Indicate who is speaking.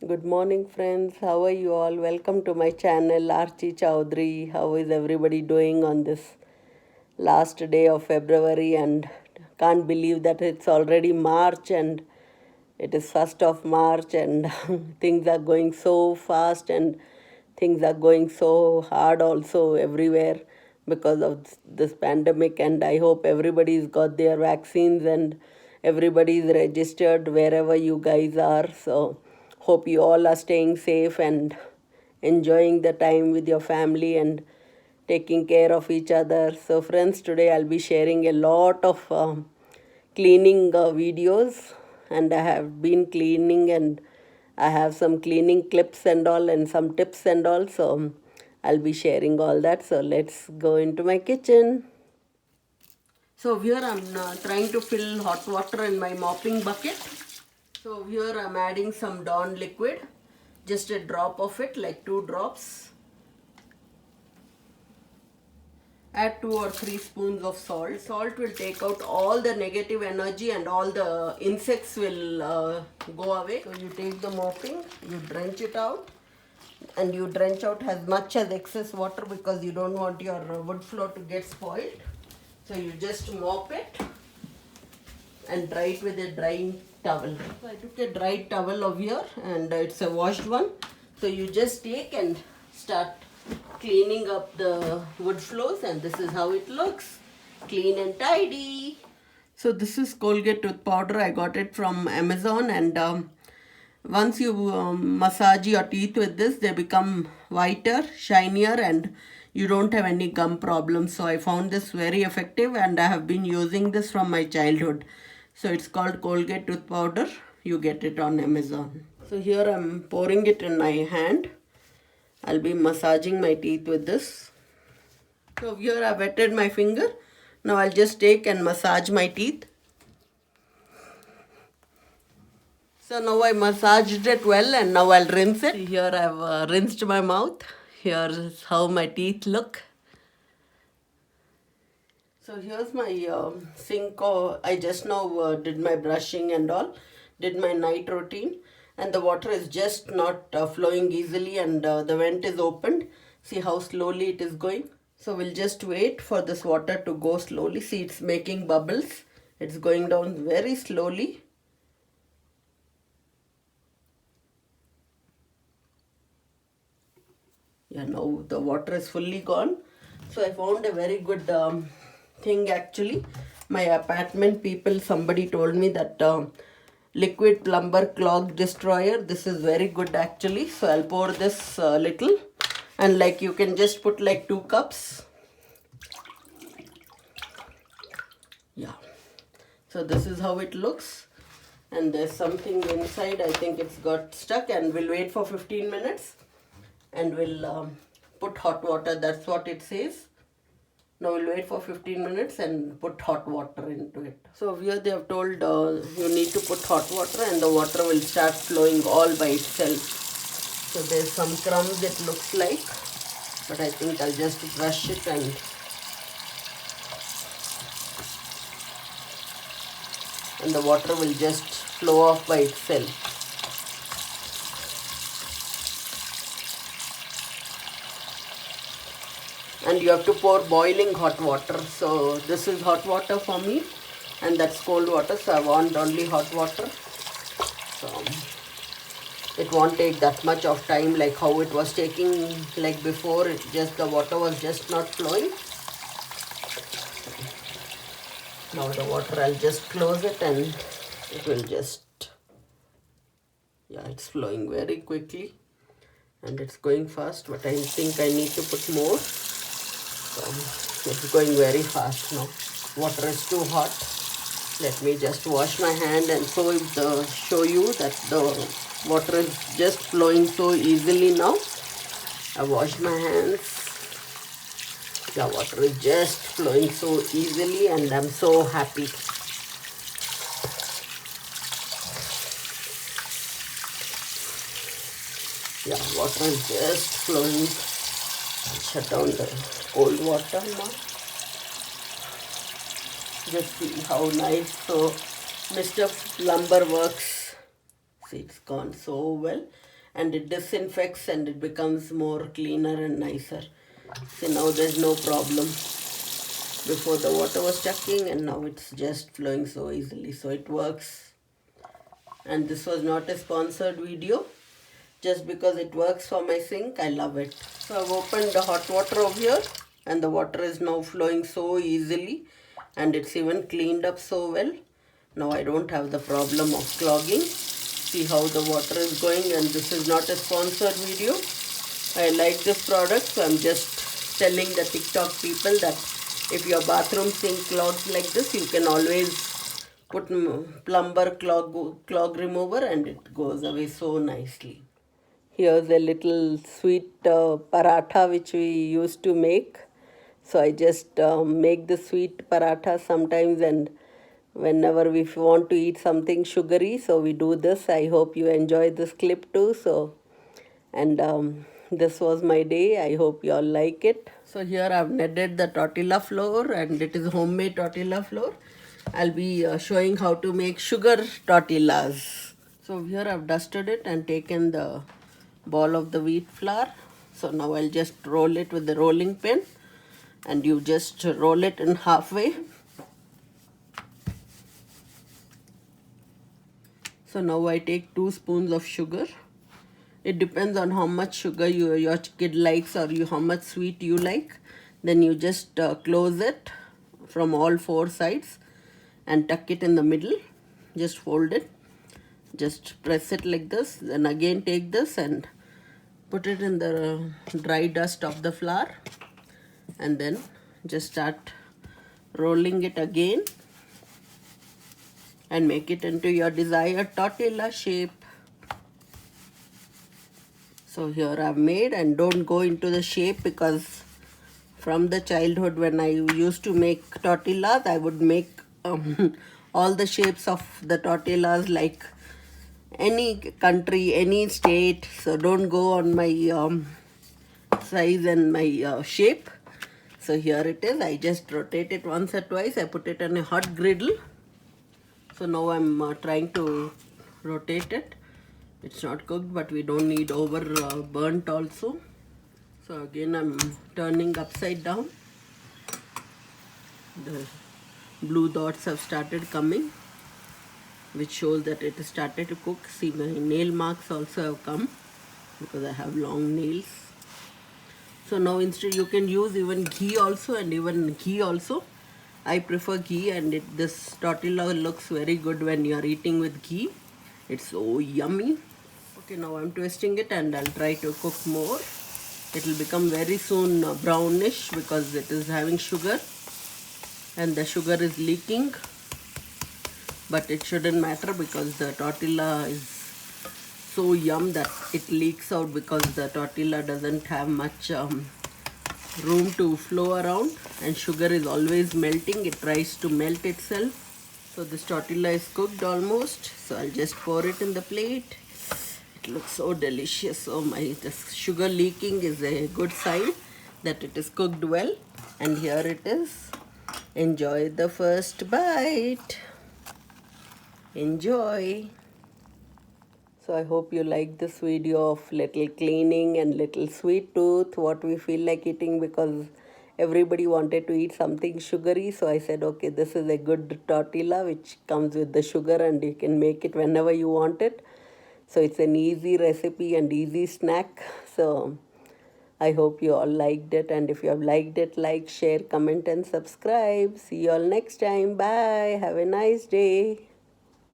Speaker 1: Good morning, friends. How are you all? Welcome to my channel, Archie Chowdhury. How is everybody doing on this last day of February? And can't believe that it's already March and it is 1st of March, and things are going so fast and things are going so hard also everywhere because of this pandemic. And I hope everybody's got their vaccines and everybody's registered wherever you guys are. So hope you all are staying safe and enjoying the time with your family and taking care of each other. So friends, today I'll be sharing a lot of cleaning videos, and I have been cleaning, and I have some cleaning clips and all and some tips and all. So I'll be sharing all that. So let's go into my kitchen. So here I'm trying to fill hot water in my mopping bucket. So here I'm adding some Dawn liquid, just a drop of it, like 2 drops. Add 2 or 3 spoons of salt. Salt will take out all the negative energy and all the insects will go away. So you take the mopping, you drench it out, and you drench out as much as excess water because you don't want your wood floor to get spoiled. So you just mop it and dry it with a drying towel. So I took a dry towel over here, and it's a washed one. So you just take and start cleaning up the wood floors, and this is how it looks, clean and tidy. So this is Colgate tooth powder. I got it from Amazon, and once you massage your teeth with this, they become whiter, shinier, and you don't have any gum problems. So I found this very effective, and I have been using this from my childhood. So it's called Colgate tooth powder. You get it on Amazon. So here I'm pouring it in my hand. I'll be massaging my teeth with this. So here I wetted my finger. Now I'll just take and massage my teeth. So now I massaged it well, and now I'll rinse it. Here I've rinsed my mouth. Here is how my teeth look. So here's my sink. I just now did my brushing and all, did my night routine, and the water is just not flowing easily, and the vent is opened. See how slowly it is going. So we'll just wait for this water to go slowly. See, it's making bubbles. It's going down very slowly. Yeah, now the water is fully gone. So I found a very good thing actually. My apartment people, somebody told me that liquid plumber clog destroyer, this is very good actually. So I'll pour this little, and like you can just put like 2 cups. Yeah, so this is how it looks, and there's something inside. I think it's got stuck, and we'll wait for 15 minutes and we'll put hot water. That's what it says. Now we'll wait for 15 minutes and put hot water into it. So here they have told you need to put hot water, and the water will start flowing all by itself. So there's some crumbs it looks like, but I think I'll just brush it, and the water will just flow off by itself. And you have to pour boiling hot water. So this is hot water for me, and that's cold water, so I want only hot water. So it won't take that much of time like how it was taking like before. It just, the water was just not flowing. Now the water, I'll just close it, and it will just, yeah, it's flowing very quickly and it's going fast, but I think I need to put more. So it's going very fast now. Water is too hot. Let me just wash my hand and show you that the water is just flowing so easily now. I washed my hands. The water is just flowing so easily, and I'm so happy. Yeah, water is just flowing. Shut down the cold water now. Just see how nice. So Mr. Plumber works See, it's gone so well, and it disinfects and it becomes more cleaner and nicer. See, now there's no problem. Before the water was chucking, and now it's just flowing so easily. So it works. And this was not a sponsored video. Just because it works for my sink, I love it. So I've opened the hot water over here, and the water is now flowing so easily, and it's even cleaned up so well. Now I don't have the problem of clogging. See how the water is going, and this is not a sponsored video. I like this product, so I'm just telling the TikTok people that if your bathroom sink clogs like this, you can always put plumber clog remover and it goes away so nicely. Here's a little sweet paratha which we used to make. So I just make the sweet paratha sometimes, and whenever we want to eat something sugary, so we do this. I hope you enjoy this clip too. So, and this was my day. I hope you all like it. So here I've kneaded the tortilla flour, and it is homemade tortilla flour. I'll be showing how to make sugar tortillas. So here I've dusted it and taken the ball of the wheat flour. So now I'll just roll it with the rolling pin, and you just roll it in halfway. So now I take 2 spoons of sugar. It depends on how much sugar your kid likes, or how much sweet you like. Then you just close it from all 4 sides and tuck it in the middle. Just fold it. Just press it like this. Then again take this and put it in the dry dust of the flour. And then just start rolling it again and make it into your desired tortilla shape. So here I've made, and don't go into the shape, because from the childhood when I used to make tortillas, I would make all the shapes of the tortillas like any country, any state. So don't go on my size and my shape. So here it is. I just rotate it once or twice. I put it on a hot griddle. So now I'm trying to rotate it. It's not cooked, but we don't need over burnt also. So again I'm turning upside down. The blue dots have started coming, which shows that it has started to cook. See, my nail marks also have come because I have long nails. So now instead you can use even ghee also, and even ghee also. I prefer ghee, and this tortilla looks very good when you are eating with ghee. It's so yummy. Okay, now I'm twisting it, and I'll try to cook more. It will become very soon brownish because it is having sugar, and the sugar is leaking. But it shouldn't matter because the tortilla is so yum that it leaks out, because the tortilla doesn't have much room to flow around, and sugar is always melting. It tries to melt itself. So this tortilla is cooked almost. So I'll just pour it in the plate. It looks so delicious. Oh my, the sugar leaking is a good sign that it is cooked well. And here it is. Enjoy the first bite. Enjoy. So I hope you like this video of little cleaning and little sweet tooth, what we feel like eating, because everybody wanted to eat something sugary. So I said, okay, this is a good tortilla which comes with the sugar, and you can make it whenever you want it. So it's an easy recipe and easy snack. So I hope you all liked it, and if you have liked it, like, share, comment and subscribe. See you all next time. Bye. Have a nice day.